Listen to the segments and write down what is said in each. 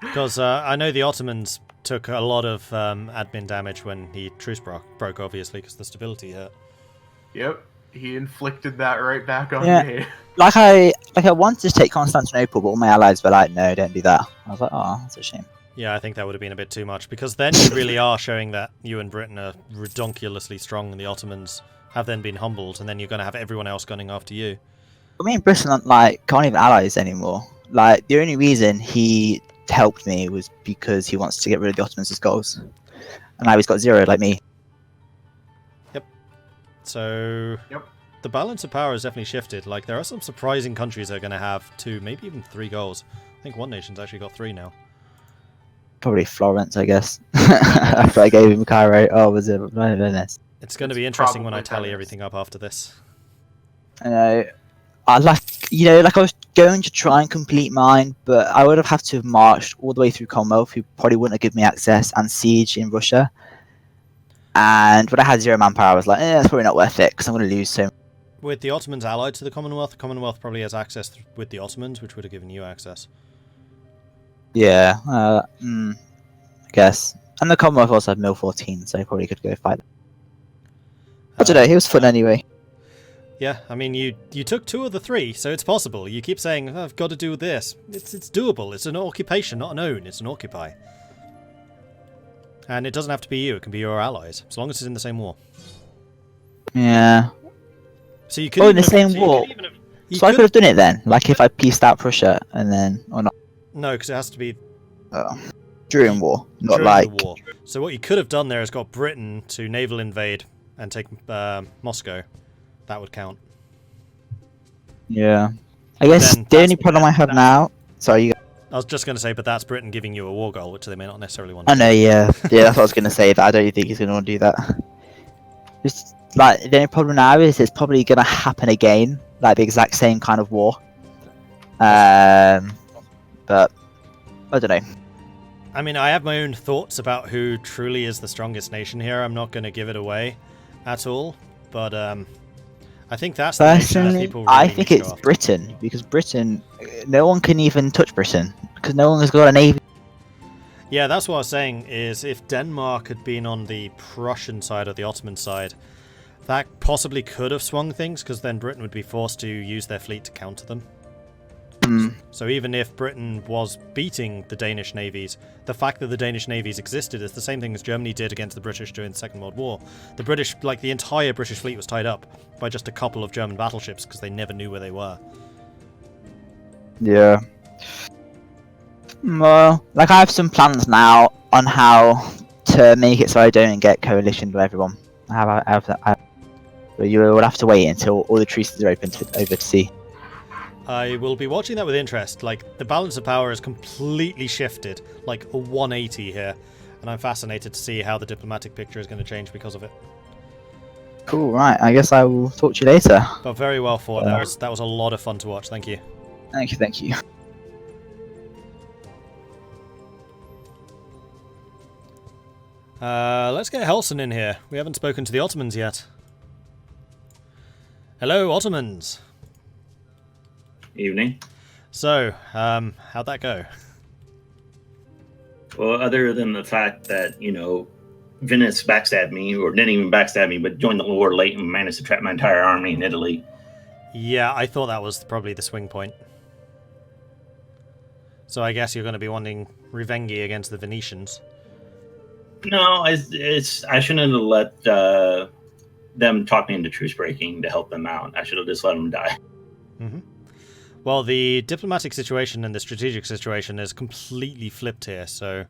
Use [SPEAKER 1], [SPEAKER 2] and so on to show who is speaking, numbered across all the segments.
[SPEAKER 1] Because I know the Ottomans took a lot of admin damage when the truce broke, obviously, because the stability hurt.
[SPEAKER 2] Yep, he inflicted that right back on
[SPEAKER 3] Yeah.
[SPEAKER 2] me.
[SPEAKER 3] I wanted to take Constantinople, but all my allies were like, "No, don't do that." I was like, "Oh, that's a shame."
[SPEAKER 1] Yeah, I think that would have been a bit too much, because then you really are showing that you and Britain are redonkulously strong, and the Ottomans have then been humbled, and then you're going to have everyone else gunning after you.
[SPEAKER 3] But me and Britain can't even allies anymore. Like the only reason he helped me was because he wants to get rid of the Ottomans as goals, and now he's got 0 like me.
[SPEAKER 1] Yep. So
[SPEAKER 2] Yep.
[SPEAKER 1] the balance of power has definitely shifted. Like, there are some surprising countries that are going to have 2, maybe even 3 goals. I think one nation's actually got 3 now.
[SPEAKER 3] Probably Florence, I guess. After I gave him Cairo. Oh, was it Venice?
[SPEAKER 1] It's going to be interesting when I
[SPEAKER 2] probably
[SPEAKER 1] tally
[SPEAKER 2] Venice.
[SPEAKER 1] everything up after this.
[SPEAKER 3] I know. I was going to try and complete mine, but I would have had to have marched all the way through Commonwealth, who probably wouldn't have given me access, and siege in Russia. And when I had 0 manpower, I was like, it's probably not worth it because I'm going to lose so.
[SPEAKER 1] With the Ottomans allied to the Commonwealth probably has access with the Ottomans, which would have given you access.
[SPEAKER 3] Yeah, I guess. And the Commonwealth also had Mil 14, so I probably could go fight. I don't know. It was fun anyway.
[SPEAKER 1] Yeah, I mean, you took 2 of the 3, so it's possible. You keep saying, I've got to do this. It's doable. It's an occupation, not an own. It's an occupy. And it doesn't have to be you. It can be your allies, as long as it's in the same war.
[SPEAKER 3] Yeah.
[SPEAKER 1] So you could
[SPEAKER 3] in the same war. So I could have done it then, like if I pieced out Prussia and then, or not.
[SPEAKER 1] No, because it has to be
[SPEAKER 3] During war, not
[SPEAKER 1] during
[SPEAKER 3] like
[SPEAKER 1] the war. So what you could have done there is got Britain to naval invade and take Moscow. That would count.
[SPEAKER 3] Yeah. I guess
[SPEAKER 1] Then
[SPEAKER 3] the only problem I have now. Sorry, you.
[SPEAKER 1] I was just going to say, but that's Britain giving you a war goal, which they may not necessarily want.
[SPEAKER 3] I know, yeah, that's what I was gonna say. But I don't think he's gonna want to do that. Just like the only problem now is it's probably gonna happen again, like the exact same kind of war. But I don't know.
[SPEAKER 1] I mean, I have my own thoughts about who truly is the strongest nation here. I'm not going to give it away at all, but I think that's the nation that
[SPEAKER 3] Personally,
[SPEAKER 1] people really
[SPEAKER 3] I think
[SPEAKER 1] need to
[SPEAKER 3] it's
[SPEAKER 1] go after.
[SPEAKER 3] Britain because Britain, no one can even touch Britain because no one has got a navy.
[SPEAKER 1] Yeah, that's what I was saying, is if Denmark had been on the Prussian side or the Ottoman side, that possibly could have swung things, because then Britain would be forced to use their fleet to counter them. So even if Britain was beating the Danish navies, the fact that the Danish navies existed is the same thing as Germany did against the British during the Second World War. The British, like the entire British fleet was tied up by just a couple of German battleships because they never knew where they were.
[SPEAKER 3] Yeah. Well, like I have some plans now on how to make it so I don't get coalition with everyone. But you will have to wait until all the truces are open over to see.
[SPEAKER 1] I will be watching that with interest. Like, the balance of power has completely shifted, like a 180 here, and I'm fascinated to see how the diplomatic picture is going to change because of it.
[SPEAKER 3] Cool, right. I guess I will talk to you later.
[SPEAKER 1] But very well fought. That was a lot of fun to watch. Thank you.
[SPEAKER 3] Thank you.
[SPEAKER 1] Let's get Helson in here. We haven't spoken to the Ottomans yet. Hello, Ottomans.
[SPEAKER 4] Evening.
[SPEAKER 1] So, how'd that go?
[SPEAKER 4] Well, other than the fact that, Venice backstabbed me, or didn't even backstab me, but joined the war late and managed to trap my entire army in Italy.
[SPEAKER 1] Yeah, I thought that was probably the swing point. So I guess you're going to be wanting revenge against the Venetians.
[SPEAKER 4] No, I shouldn't have let them talk me into truce breaking to help them out. I should have just let them die.
[SPEAKER 1] Mm-hmm. Well, the diplomatic situation and the strategic situation is completely flipped here, so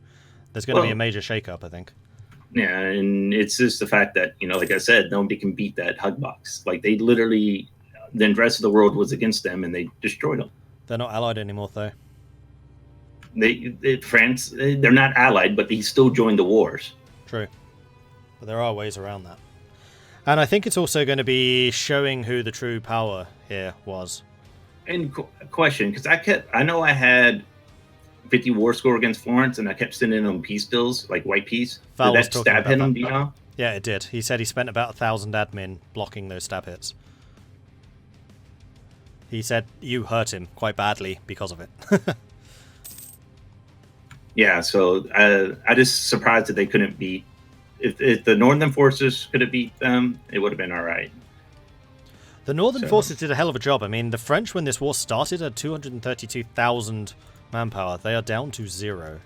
[SPEAKER 1] there's going to be a major shake-up, I think.
[SPEAKER 4] Yeah, and it's just the fact that, like I said, nobody can beat that hug box. Like, they literally, the rest of the world was against them, and they destroyed them.
[SPEAKER 1] They're not allied anymore, though.
[SPEAKER 4] France, they're not allied, but they still joined the wars.
[SPEAKER 1] True. But there are ways around that. And I think it's also going to be showing who the true power here was.
[SPEAKER 4] And question, because I know I had 50 war score against Florence, and I kept sending them peace bills, like white peace.
[SPEAKER 1] Val
[SPEAKER 4] Did
[SPEAKER 1] was
[SPEAKER 4] that
[SPEAKER 1] talking
[SPEAKER 4] stab
[SPEAKER 1] about
[SPEAKER 4] hit
[SPEAKER 1] that.
[SPEAKER 4] him, do you know?
[SPEAKER 1] Yeah, it did. He said he spent about 1,000 admin blocking those stab hits. He said you hurt him quite badly because of it.
[SPEAKER 4] Yeah, so I just surprised that they couldn't beat. If the Northern forces could have beat them, it would have been all right.
[SPEAKER 1] The Northern forces did a hell of a job. I mean, the French, when this war started, had 232,000 manpower. They are down to 0.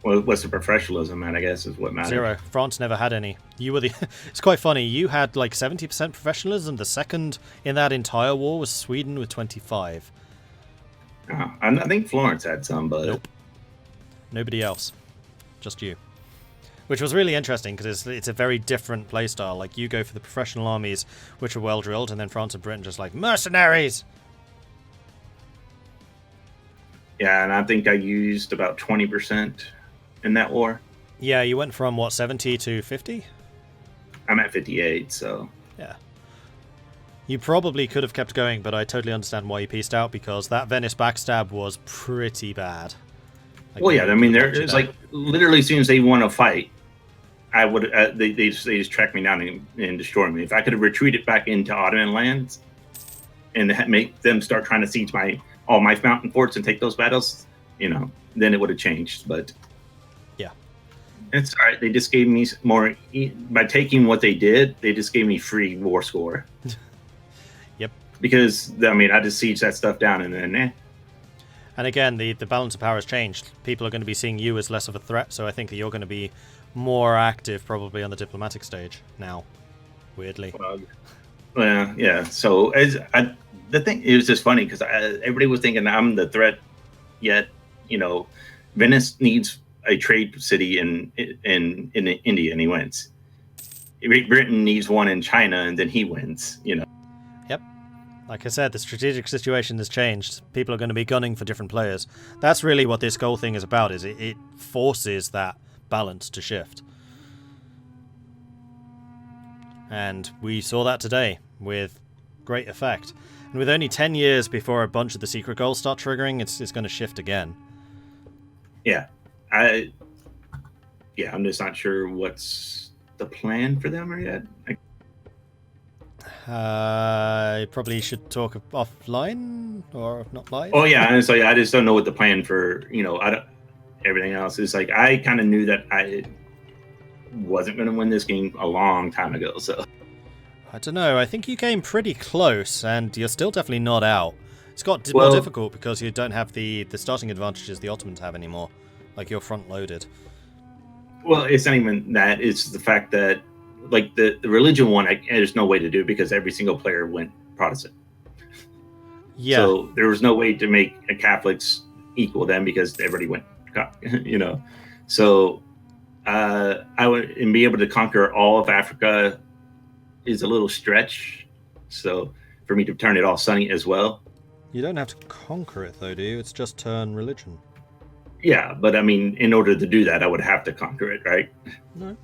[SPEAKER 4] Well, what's the professionalism, man? I guess is what matters.
[SPEAKER 1] 0. France never had any. You were the. It's quite funny. You had like 70% professionalism. The second in that entire war was Sweden with 25.
[SPEAKER 4] Oh, I think Florence had some, but
[SPEAKER 1] nope. Nobody else. Just you. Which was really interesting because it's a very different playstyle. Like, you go for the professional armies, which are well drilled, and then France and Britain just like mercenaries.
[SPEAKER 4] Yeah, and I think I used about 20% in that war.
[SPEAKER 1] Yeah, you went from what, 70 to 50?
[SPEAKER 4] I'm at 58, so
[SPEAKER 1] yeah. You probably could have kept going, but I totally understand why you pieced out, because that Venice backstab was pretty bad.
[SPEAKER 4] Well, yeah, I mean, it's like literally as soon as they want to fight, I would they just track me down and destroy me. If I could have retreated back into Ottoman lands and make them start trying to siege all my mountain forts and take those battles, then it would have changed. But
[SPEAKER 1] yeah,
[SPEAKER 4] it's all right. They just gave me more by taking what they did. They just gave me free war score.
[SPEAKER 1] Yep.
[SPEAKER 4] Because I mean, I just siege that stuff down and then.
[SPEAKER 1] And again, the balance of power has changed. People are going to be seeing you as less of a threat, so I think that you're going to be more active probably on the diplomatic stage now, weirdly.
[SPEAKER 4] Well, yeah. So the thing, it was just funny because everybody was thinking I'm the threat, yet, Venice needs a trade city in India and he wins. Britain needs one in China and then he wins,
[SPEAKER 1] Yep. Like I said, the strategic situation has changed. People are going to be gunning for different players. That's really what this goal thing is about, is it forces that balance to shift. And we saw that today with great effect. And with only 10 years before a bunch of the secret goals start triggering, it's going to shift again.
[SPEAKER 4] Yeah. I'm just not sure what's the plan for them yet.
[SPEAKER 1] I probably should talk offline or not live.
[SPEAKER 4] Oh yeah, and so I just don't know what the plan for everything else is. Like, I kind of knew that I wasn't going to win this game a long time ago. So
[SPEAKER 1] I don't know. I think you came pretty close, and you're still definitely not out. It's got more difficult because you don't have the starting advantages the Ottomans have anymore. Like, you're front loaded.
[SPEAKER 4] Well, it's not even that. It's the fact that, like, the religion one, there's no way to do it because every single player went Protestant.
[SPEAKER 1] Yeah.
[SPEAKER 4] So there was no way to make a Catholics equal them because everybody went, So I would and be able to conquer all of Africa is a little stretch. So for me to turn it all sunny as well.
[SPEAKER 1] You don't have to conquer it though, do you? It's just turn religion.
[SPEAKER 4] Yeah, but I mean, in order to do that, I would have to conquer it, right?
[SPEAKER 1] No.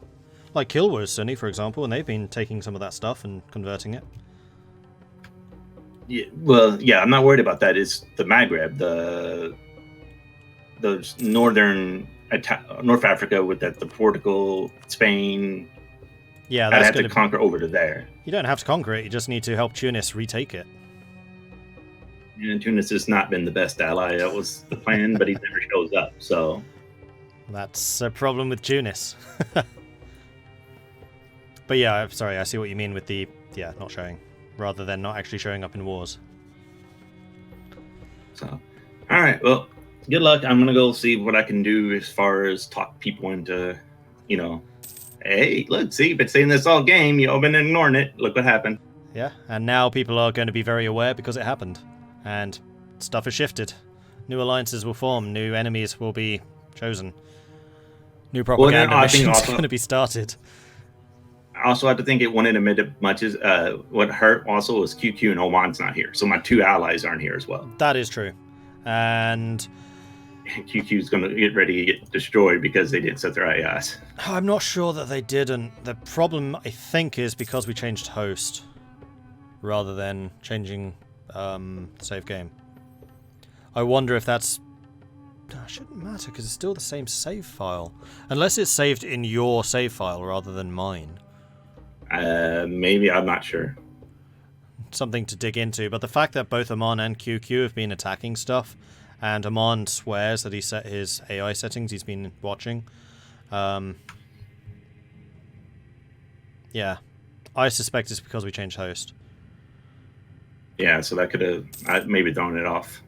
[SPEAKER 1] Like Kilwa is Sunni, for example, and they've been taking some of that stuff and converting it.
[SPEAKER 4] Yeah, well, yeah, I'm not worried about that. It's the Maghreb, the North Africa with the Portugal, Spain.
[SPEAKER 1] Yeah,
[SPEAKER 4] I'd have to conquer over to there.
[SPEAKER 1] You don't have to conquer it. You just need to help Tunis retake it.
[SPEAKER 4] And Tunis has not been the best ally. That was the plan, but he never shows up. So
[SPEAKER 1] that's a problem with Tunis. But yeah, I'm sorry, I see what you mean with the not showing, rather than not actually showing up in wars.
[SPEAKER 4] So, all right, well, good luck. I'm gonna go see what I can do as far as talk people into, hey, look, see, been saying this all game. You've been ignoring it. Look what happened.
[SPEAKER 1] Yeah, and now people are going to be very aware because it happened, and stuff has shifted. New alliances will form. New enemies will be chosen. New propaganda missions are going to be started.
[SPEAKER 4] I also have to think it wouldn't admit as much as what hurt also was QQ and Oman's not here. So my two allies aren't here as well.
[SPEAKER 1] That is true. And
[SPEAKER 4] QQ is going to get ready to get destroyed because they didn't set their IS.
[SPEAKER 1] I'm not sure that they didn't. The problem, I think, is because we changed host rather than changing save game. I wonder if that's... It shouldn't matter because it's still the same save file. Unless it's saved in your save file rather than mine.
[SPEAKER 4] Maybe, I'm not sure.
[SPEAKER 1] Something to dig into, but the fact that both Oman and QQ have been attacking stuff And Armand swears that he set his AI settings. He's been watching. Yeah. I suspect it's because we changed host.
[SPEAKER 4] Yeah, so that could have maybe thrown it off.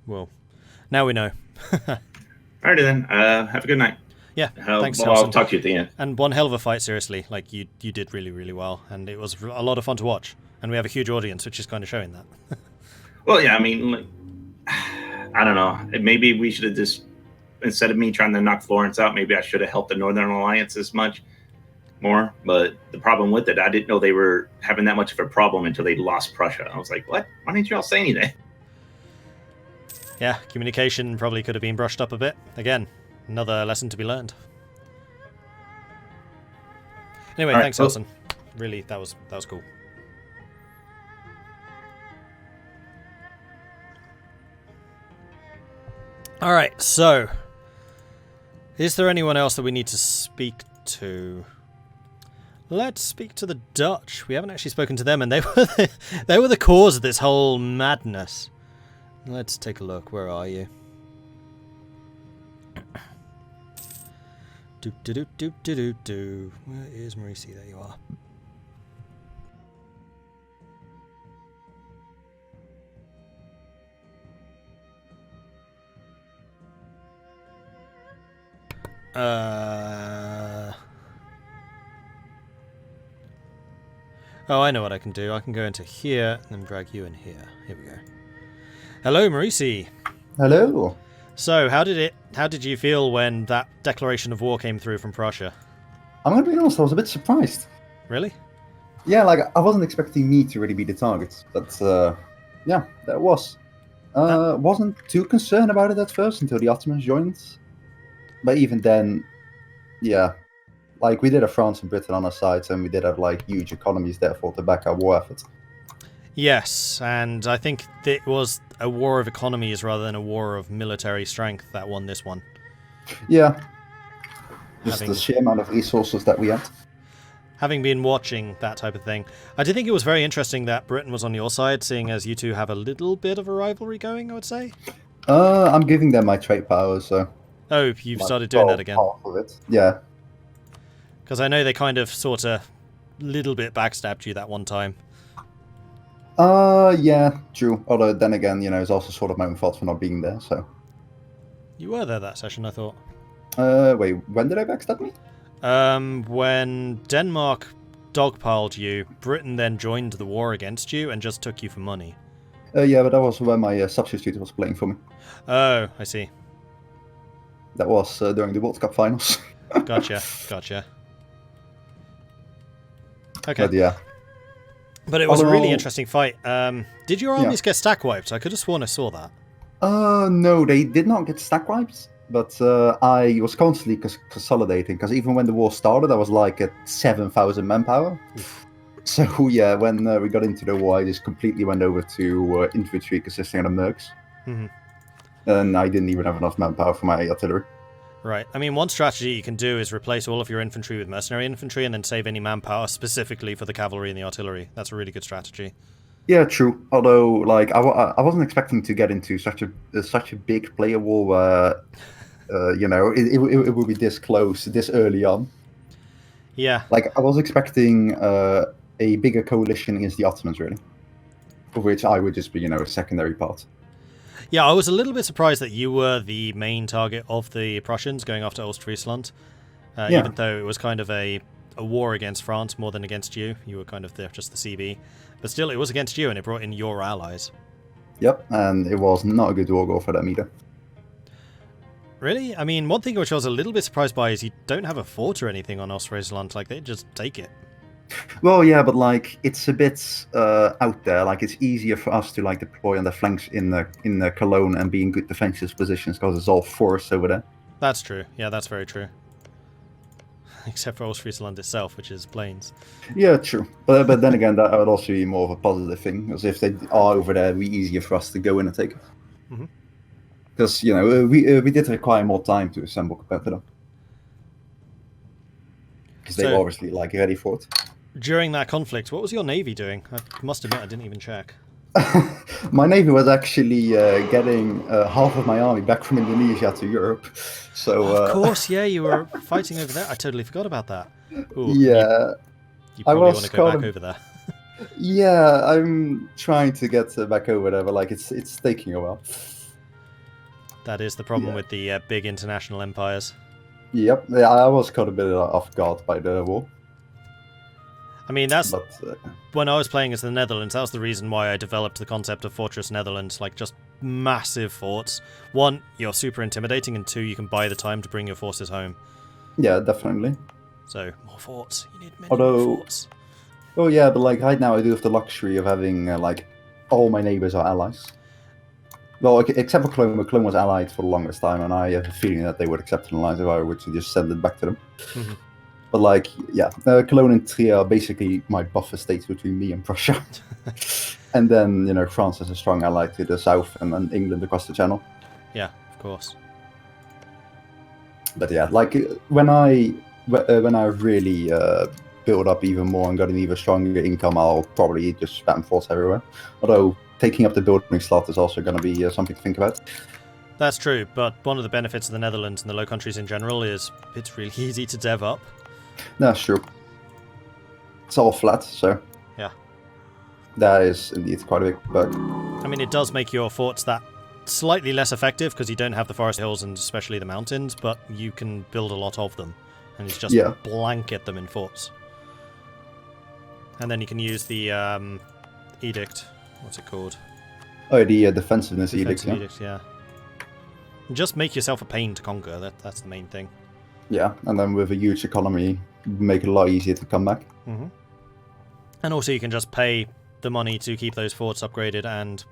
[SPEAKER 1] Well, now we know.
[SPEAKER 4] Alrighty then. Have a good night.
[SPEAKER 1] Yeah, thanks,
[SPEAKER 4] I'll
[SPEAKER 1] Nelson.
[SPEAKER 4] talk to you at the end.
[SPEAKER 1] And one hell of a fight, seriously. Like, you did really, really well. And it was a lot of fun to watch. And we have a huge audience, which is kind of showing that.
[SPEAKER 4] Well, yeah, I mean, like, I don't know. Maybe we should have just, instead of me trying to knock Florence out, maybe I should have helped the Northern Alliance as much more. But the problem with it, I didn't know they were having that much of a problem until they lost Prussia. I was like, what? Why didn't you all say anything?
[SPEAKER 1] Yeah, communication probably could have been brushed up a bit. Again, another lesson to be learned. Anyway,
[SPEAKER 4] All right,
[SPEAKER 1] thanks,
[SPEAKER 4] cool.
[SPEAKER 1] Nelson. Really, that was cool. Alright, so is there anyone else that we need to speak to? Let's speak to the Dutch. We haven't actually spoken to them, and they were the cause of this whole madness. Let's take a look. Where are you? Do. Where is Marisi? There you are. Oh, I know what I can do. I can go into here and then drag you in here. Here we go. Hello, Marisi.
[SPEAKER 5] Hello.
[SPEAKER 1] So, how did you feel when that declaration of war came through from Prussia?
[SPEAKER 5] I'm gonna be honest, I was a bit surprised.
[SPEAKER 1] Really?
[SPEAKER 5] Yeah, like, I wasn't expecting me to really be the target, but yeah, that was. Wasn't too concerned about it at first until the Ottomans joined. But even then, yeah, like, we did have France and Britain on our sides, and we did have, like, huge economies, therefore, to back our war effort.
[SPEAKER 1] Yes, and I think it was a war of economies rather than a war of military strength that won this one.
[SPEAKER 5] Yeah. Just
[SPEAKER 1] Having-
[SPEAKER 5] the sheer amount of resources that we had.
[SPEAKER 1] Having been watching that type of thing, I did think it was very interesting that Britain was on your side, seeing as you two have a little bit of a rivalry going, I would say.
[SPEAKER 5] I'm giving them my trade powers, so...
[SPEAKER 1] Oh, you've
[SPEAKER 5] like,
[SPEAKER 1] started doing that
[SPEAKER 5] well,
[SPEAKER 1] again.
[SPEAKER 5] half of it. Yeah.
[SPEAKER 1] Because I know they kind of, sort of, little bit backstabbed you that one time.
[SPEAKER 5] Yeah, true. Although, then again, you know, it's also sort of my own fault for not being there, so...
[SPEAKER 1] You were there that session, I thought.
[SPEAKER 5] Wait, when did I backstab me?
[SPEAKER 1] When Denmark dogpiled you, Britain then joined the war against you and just took you for money.
[SPEAKER 5] Yeah, but that was when my substitute was playing for me.
[SPEAKER 1] Oh, I see.
[SPEAKER 5] That was during the World Cup finals.
[SPEAKER 1] Gotcha. Okay.
[SPEAKER 5] But yeah.
[SPEAKER 1] But it was a really
[SPEAKER 5] Although-
[SPEAKER 1] interesting fight. Did your armies get stack wiped? I could have sworn I saw that.
[SPEAKER 5] No, they did not get stack wipes, but I was constantly consolidating, because even when the war started, I was like at 7,000 manpower. So yeah, when we got into the war, I just completely went over to infantry consisting of the mercs.
[SPEAKER 1] Mhm.
[SPEAKER 5] And I didn't even have enough manpower for my artillery.
[SPEAKER 1] Right. I mean, one strategy you can do is replace all of your infantry with mercenary infantry and then save any manpower specifically for the cavalry and the artillery. That's a really good strategy.
[SPEAKER 5] Yeah, true. Although, like, I wasn't expecting to get into such a big player war where, you know, it would be this close, this early on.
[SPEAKER 1] Yeah.
[SPEAKER 5] Like, I was expecting a bigger coalition against the Ottomans, really, of which I would just be, you know, a secondary part.
[SPEAKER 1] Yeah, I was a little bit surprised that you were the main target of the Prussians going after Ostfriesland.
[SPEAKER 5] Yeah.
[SPEAKER 1] Even though it was kind of a war against France more than against you. You were kind of just the CB. But still, it was against you, and it brought in your allies.
[SPEAKER 5] Yep, and it was not a good war goal for them either.
[SPEAKER 1] Really? I mean, one thing which I was a little bit surprised by is you don't have a fort or anything on Ostfriesland. Like, they just take it.
[SPEAKER 5] Well, yeah, but like it's a bit out there. Like it's easier for us to like deploy on the flanks in the Cologne and be in good defensive positions because it's all forest over there.
[SPEAKER 1] That's true. Yeah, that's very true. Except for Ostfriesland itself, which is plains.
[SPEAKER 5] Yeah, true. But then again, that would also be more of a positive thing, because if they are over there, it'd be easier for us to go in and take it.
[SPEAKER 1] Mhm.
[SPEAKER 5] Because you know we did require more time to assemble compared to them, because they
[SPEAKER 1] So-
[SPEAKER 5] were obviously like ready for it.
[SPEAKER 1] During that conflict, what was your navy doing? I must admit, I didn't even check.
[SPEAKER 5] My navy was actually getting half of my army back from Indonesia to Europe. So
[SPEAKER 1] Of course, yeah, you were fighting over there. I totally forgot about that. Ooh,
[SPEAKER 5] yeah,
[SPEAKER 1] you
[SPEAKER 5] I
[SPEAKER 1] probably
[SPEAKER 5] was
[SPEAKER 1] want to go back
[SPEAKER 5] kind of-
[SPEAKER 1] over there.
[SPEAKER 5] yeah, I'm trying to get back over there, but like it's taking a while.
[SPEAKER 1] That is the problem
[SPEAKER 5] Yeah.
[SPEAKER 1] with the big international empires.
[SPEAKER 5] Yep, yeah, I was caught a bit off guard by the war,
[SPEAKER 1] I mean, that's
[SPEAKER 5] but
[SPEAKER 1] when I was playing as the Netherlands. That was the reason why I developed the concept of Fortress Netherlands, like just massive forts. One, you're super intimidating, and two, you can buy the time to bring your forces home.
[SPEAKER 5] yeah, definitely.
[SPEAKER 1] So more forts. You need many
[SPEAKER 5] Although-
[SPEAKER 1] more forts.
[SPEAKER 5] Oh yeah, but like right now I do have the luxury of having like all my neighbors are allies. Well, okay, except for Cologne. Cologne was allied for the longest time, and I have a feeling that they would accept an alliance if I were to just send it back to them.
[SPEAKER 1] Mhm.
[SPEAKER 5] But like, yeah, Cologne and Trier are basically my buffer states between me and Prussia. And then France is a strong ally to the south, and then England across the Channel.
[SPEAKER 1] Yeah, of course.
[SPEAKER 5] But yeah, like when I really build up even more and got an even stronger income, I'll probably just spam forts everywhere. Although taking up the building slot is also going to be something to think about.
[SPEAKER 1] That's true, but one of the benefits of the Netherlands and the Low Countries in general is it's really easy to dev up.
[SPEAKER 5] That's true. It's all flat, so
[SPEAKER 1] Yeah.
[SPEAKER 5] that is indeed quite a big bug.
[SPEAKER 1] I mean, it does make your forts that slightly less effective because you don't have the forest hills and especially the mountains, but you can build a lot of them, and it's just
[SPEAKER 5] Yeah.
[SPEAKER 1] blanket them in forts. And then you can use the edict. What's it called?
[SPEAKER 5] Oh, the defensiveness edict.
[SPEAKER 1] Defensive edict, yeah. Just make yourself a pain to conquer. That's the main thing.
[SPEAKER 5] Yeah, and then with a huge economy, make it a lot easier to come back.
[SPEAKER 1] Mm-hmm. And also, you can just pay the money to keep those forts upgraded, and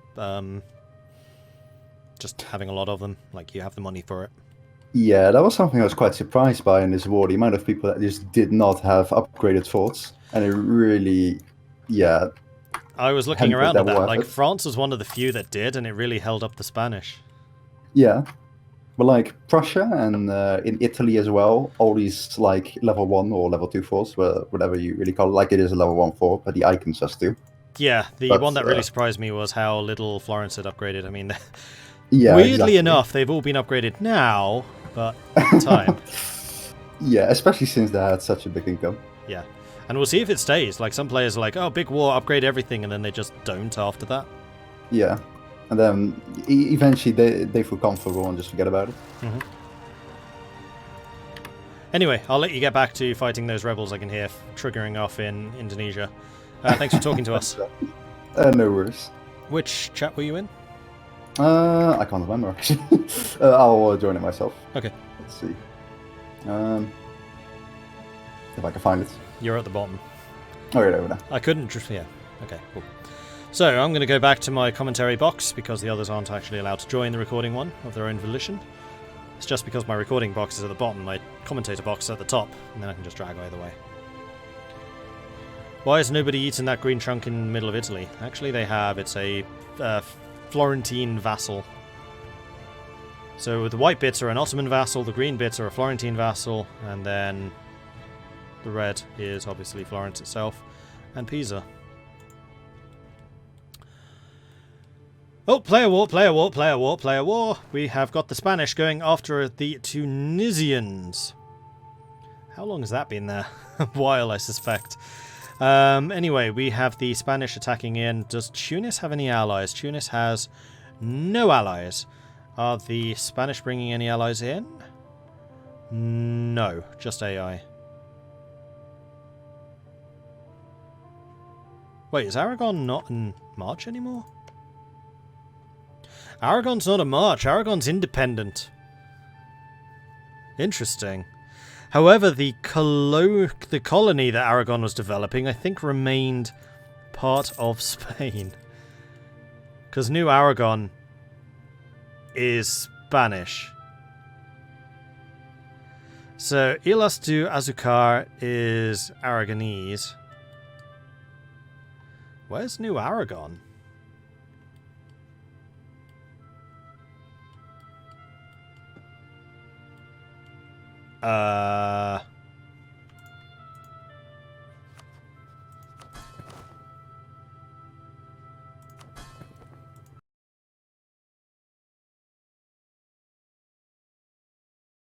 [SPEAKER 1] just having a lot of them, like you have the money for it.
[SPEAKER 5] Yeah, that was something I was quite surprised by in this war. The amount of people that just did not have upgraded forts, and it really, yeah.
[SPEAKER 1] I was looking
[SPEAKER 5] Hadn't put
[SPEAKER 1] around
[SPEAKER 5] that
[SPEAKER 1] at that.
[SPEAKER 5] war
[SPEAKER 1] Like
[SPEAKER 5] effort.
[SPEAKER 1] France was one of the few that did, and it really held up the Spanish.
[SPEAKER 5] Yeah, but like Prussia and in Italy as well, all these like level 1 or level 2 forts, whatever you really call it, like it is a level 1 fort, but the icons are still.
[SPEAKER 1] Yeah, the
[SPEAKER 5] But,
[SPEAKER 1] one that really surprised me was how little Florence had upgraded. I mean,
[SPEAKER 5] Yeah,
[SPEAKER 1] weirdly
[SPEAKER 5] exactly.
[SPEAKER 1] enough, they've all been upgraded now, but at the time.
[SPEAKER 5] Yeah, especially since they had such a big income.
[SPEAKER 1] Yeah. And we'll see if it stays. Like, some players are like, oh, big war, upgrade everything, and then they just don't after that.
[SPEAKER 5] Yeah, and then eventually they feel comfortable and just forget about it.
[SPEAKER 1] Mm-hmm. Anyway, I'll let you get back to fighting those rebels I can hear triggering off in Indonesia. Thanks for talking to us.
[SPEAKER 5] No worries.
[SPEAKER 1] Which chat were you in?
[SPEAKER 5] I can't remember actually. I'll join it myself.
[SPEAKER 1] Okay.
[SPEAKER 5] Let's see. If I can find it.
[SPEAKER 1] You're at the bottom.
[SPEAKER 5] Oh, yeah, over there.
[SPEAKER 1] I couldn't... Yeah. Okay, cool. So, I'm going to go back to my commentary box, because the others aren't actually allowed to join the recording one of their own volition. It's just because my recording box is at the bottom, my commentator box is at the top, and then I can just drag either way. Why has nobody eaten that green chunk in the middle of Italy? Actually, they have. It's a Florentine vassal. So the white bits are an Ottoman vassal, the green bits are a Florentine vassal, and then the red is obviously Florence itself, and Pisa. Oh, player war, player war, player war, player war. We have got the Spanish going after the Tunisians. How long has that been there? A while, I suspect. Anyway, we have the Spanish attacking in. Does Tunis have any allies? Tunis has no allies. Are the Spanish bringing any allies in? No, just AI. Wait, is Aragon not in March anymore? Aragon's not a march. Aragon's independent. Interesting. However, the colony that Aragon was developing, I think, remained part of Spain. Because New Aragon is Spanish. So, Islas du Azucar is Aragonese. Where's New Aragon?